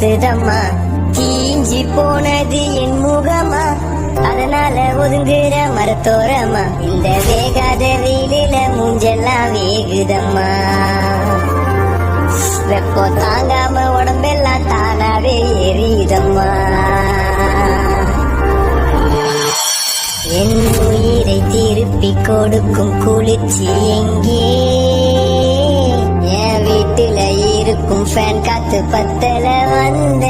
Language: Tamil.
பத்துதம்மா. தீஞ்சி போனது என் முகமா, அதனால ஒதுங்குற மரத்தோரமா. இந்த வேகாத வெயிலில மூஞ்செல்லாம் வேகுதம்மா. வெப்பம் தாங்காம உடம்பெல்லாம் தானாவே எரியுதம்மா. என் உயிரை திருப்பி கொடுக்கும் குளிர்ச்சி எங்கே? என் வீட்டுல இருக்கும் ஃபேன் காத்து பத்தல வந்த